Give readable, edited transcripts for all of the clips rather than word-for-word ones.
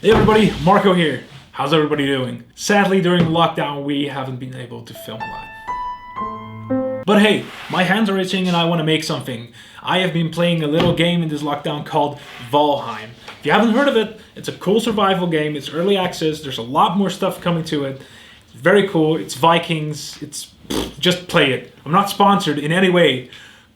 Hey everybody, Marco here. How's everybody doing? Sadly, during lockdown, we haven't been able to film a lot. But hey, my hands are itching and I want to make something. I have been playing a little game in this lockdown called Valheim. If you haven't heard of it, it's a cool survival game. It's early access. There's a lot more stuff coming to it. It's very cool. It's Vikings. Just play it. I'm not sponsored in any way,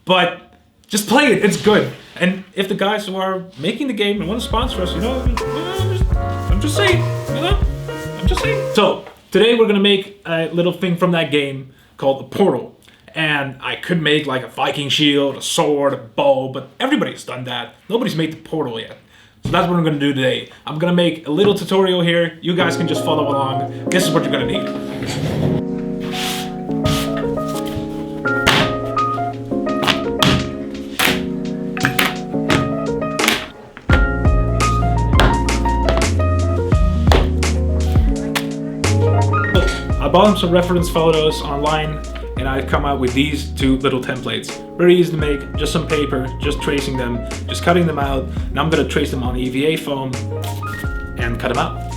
but just play it. It's good. And if the guys who are making the game and want to sponsor us, I'm just saying. I'm just saying. So today we're gonna make a little thing from that game called a portal. And I could make like a Viking shield, a sword, a bow, but everybody's done that. Nobody's made the portal yet. So that's what I'm gonna do today. I'm gonna make a little tutorial here. You guys can just follow along. This is what you're gonna need. I bought some reference photos online and I've come out with these two little templates. Very easy to make, just some paper, just tracing them, just cutting them out. Now I'm gonna trace them on EVA foam and cut them out.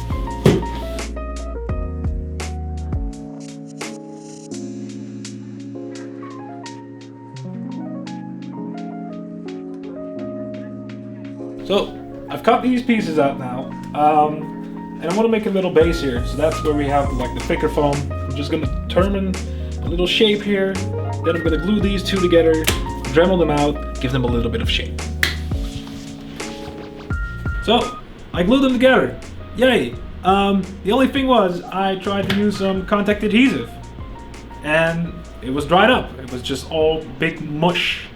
So I've cut these pieces out now. And I want to make a little base here, so that's where we have like the thicker foam. I'm just going to determine a little shape here, then I'm going to glue these two together, Dremel them out, give them a little bit of shape. So, I glued them together. Yay! The only thing was, I tried to use some contact adhesive, and it was dried up. It was just all big mush.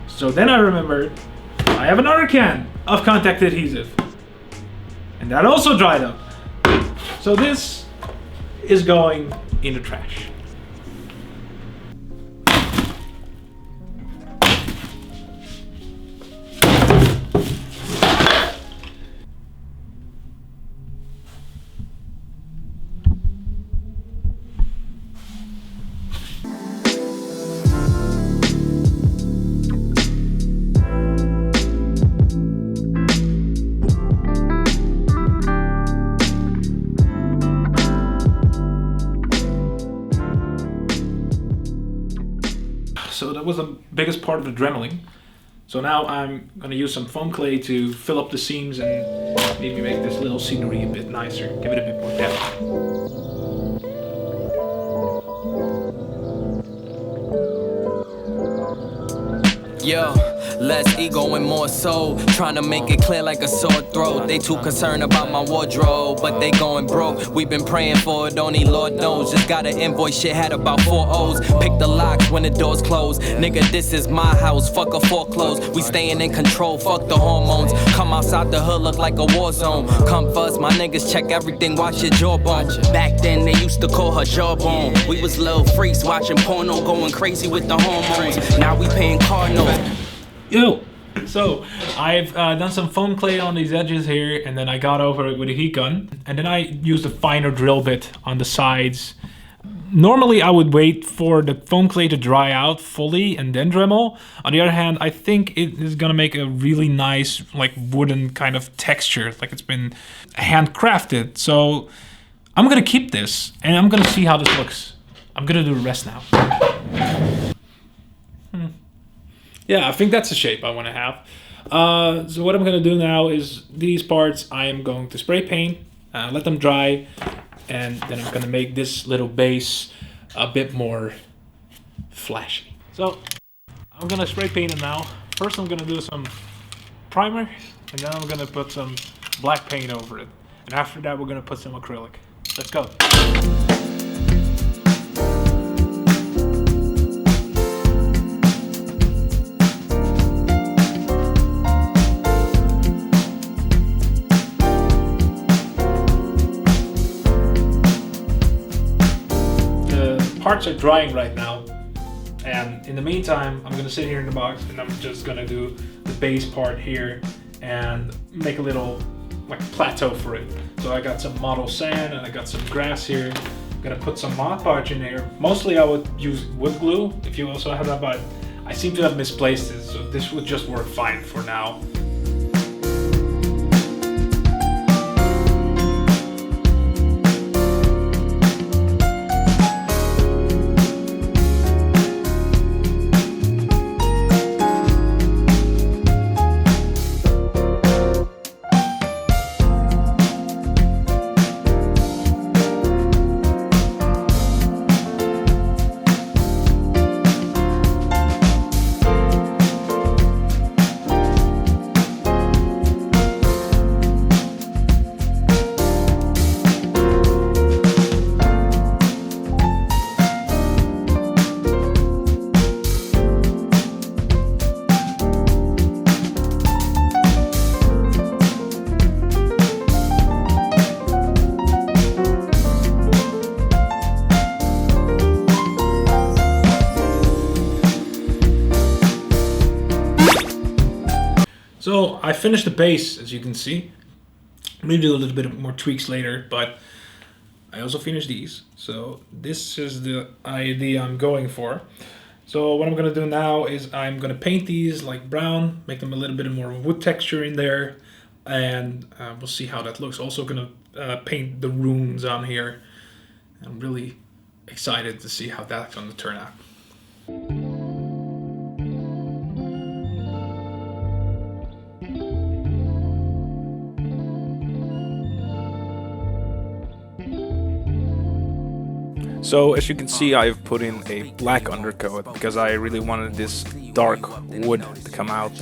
So then I remembered, I have another can of contact adhesive. And that also dried up. So this is going in the trash. So that was the biggest part of the dremeling. So now I'm gonna use some foam clay to fill up the seams and maybe make this little scenery a bit nicer, give it a bit more depth. Yo, less ego and more soul. Trying to make it clear like a sore throat. They too concerned about my wardrobe, but they going broke. We've been praying for it, only Lord knows. Just got an invoice, shit had about 4 O's. Pick the locks when the doors close. Nigga, this is my house, fuck a foreclose. We staying in control, fuck the hormones. Come outside the hood, look like a war zone. Come first, my niggas check everything, watch your jawbone. Back then, they used to call her jawbone. We was little freaks watching porno, going crazy with the hormones. Now we paying car notes. Yo! So, I've done some foam clay on these edges here, and then I got over it with a heat gun. And then I used a finer drill bit on the sides. Normally I would wait for the foam clay to dry out fully and then Dremel. On the other hand, I think it is gonna make a really nice, like, wooden kind of texture, like it's been handcrafted. So, I'm gonna keep this, and I'm gonna see how this looks. I'm gonna do the rest now. Yeah, I think that's the shape I want to have. So what I'm going to do now is these parts I am going to spray paint, let them dry, and then I'm going to make this little base a bit more flashy. So I'm going to spray paint it now. First I'm going to do some primer, and then I'm going to put some black paint over it. And after that we're going to put some acrylic. Let's go. Parts are drying right now, and in the meantime I'm gonna sit here in the box and I'm just gonna do the base part here and make a little like plateau for it. So I got some model sand and I got some grass here. I'm gonna put some Mod Podge in here. Mostly I would use wood glue if you also have that, but I seem to have misplaced it, so this would just work fine for now. I finished the base, as you can see. Maybe do a little bit more tweaks later, but I also finished these. So this is the idea I'm going for. So what I'm going to do now is I'm going to paint these like brown, make them a little bit more wood texture in there, and we'll see how that looks. Also going to paint the runes on here. I'm really excited to see how that's going to turn out. So as you can see, I've put in a black undercoat because I really wanted this dark wood to come out.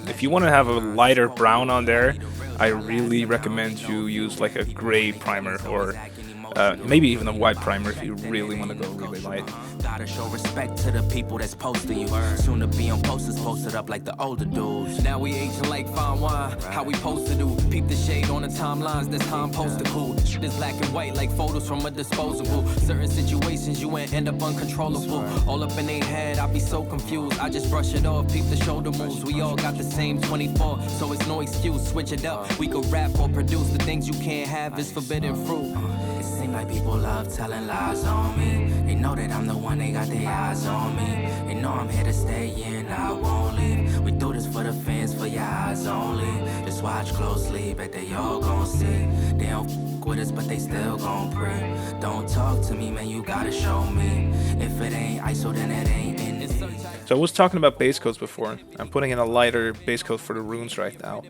If you want to have a lighter brown on there, I really recommend you use like a gray primer or maybe even a white primer if you really want to go really light. Gotta show respect to the people that's posting you. Soon to be on posters posted up like the older dudes. Now we aging like fine wine, how we supposed to do. Peep the shade on the timelines, this time posted cool. Shit is black and white like photos from a disposable. Certain situations you ain't end up uncontrollable. All up in their head, I be so confused. I just brush it off, peep the shoulder moves. We all got the same 24, so it's no excuse. Switch it up, we could rap or produce. The things you can't have is forbidden fruit. It seems like people love telling lies on me. They know that I'm the one, they got their eyes on me. They know I'm here to stay, yeah, and I won't leave. We do this for the fans, for your eyes only. Just watch closely, bet they all gon' see. They don't f with us, but they still gon' pray. Don't talk to me, man, you gotta show me. If it ain't ISO, then it ain't in it. So I was talking about base coats before. I'm putting in a lighter base coat for the runes right now.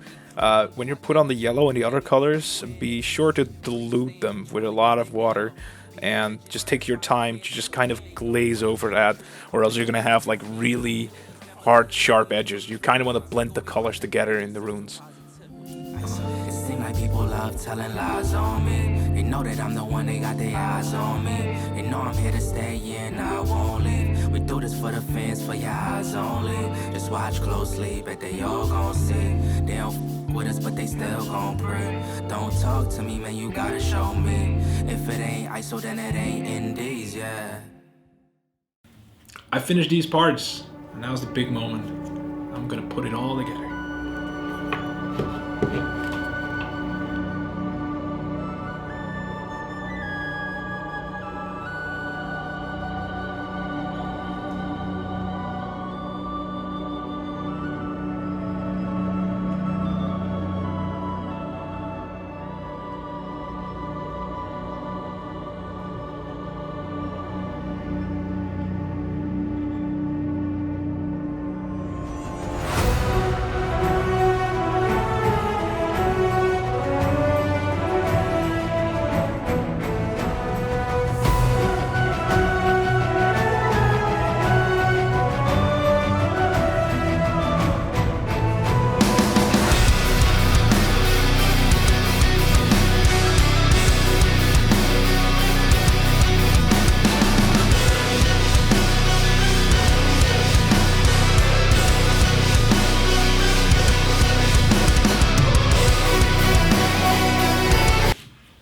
When you put on the yellow and the other colors, be sure to dilute them with a lot of water and just take your time to just kind of glaze over that, or else you're gonna have like really hard, sharp edges. You kind of want to blend the colors together in the runes. It seems like people love telling lies on me. They know that I'm the one, they got their eyes on me. They know I'm here to stay, yeah, and I won't leave. We do this for the fans, for your eyes only. Just watch closely, bet they all gon' see. They don't f with us, but they still gon' pray. Don't talk to me, man, you gotta show me. If it ain't ISO, then it ain't Indies, yeah. I finished these parts, and now's the big moment. I'm gonna put it all together.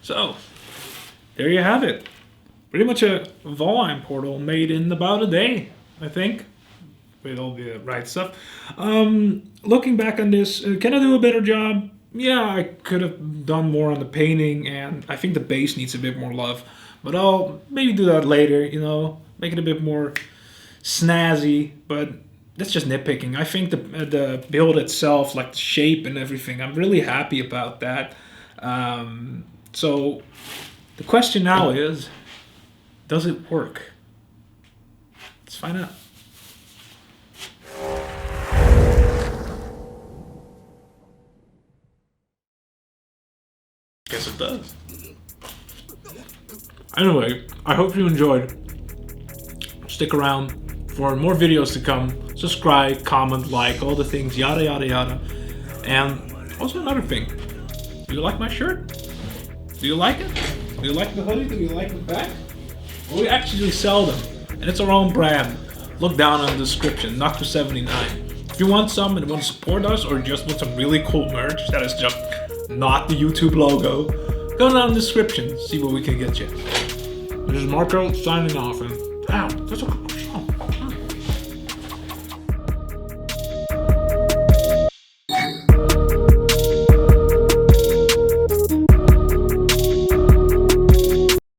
So, there you have it. Pretty much a Valheim portal made in about a day, I think, with all the right stuff. Looking back on this, can I do a better job? Yeah, I could have done more on the painting, and I think the base needs a bit more love. But I'll maybe do that later, you know, make it a bit more snazzy, but that's just nitpicking. I think the build itself, like the shape and everything, I'm really happy about that. So the question now is, does it work? Let's find out. Guess it does. Anyway, I hope you enjoyed. Stick around for more videos to come. Subscribe, comment, like, all the things, yada yada yada. And also another thing, do you like my shirt? Do you like it? Do you like the hoodie? Do you like the bag? Well, we actually sell them, and it's our own brand. Look down in the description, Noctu79. If you want some and want to support us, or just want some really cool merch that is just not the YouTube logo, go down in the description, see what we can get you. This is Marco signing off, and out.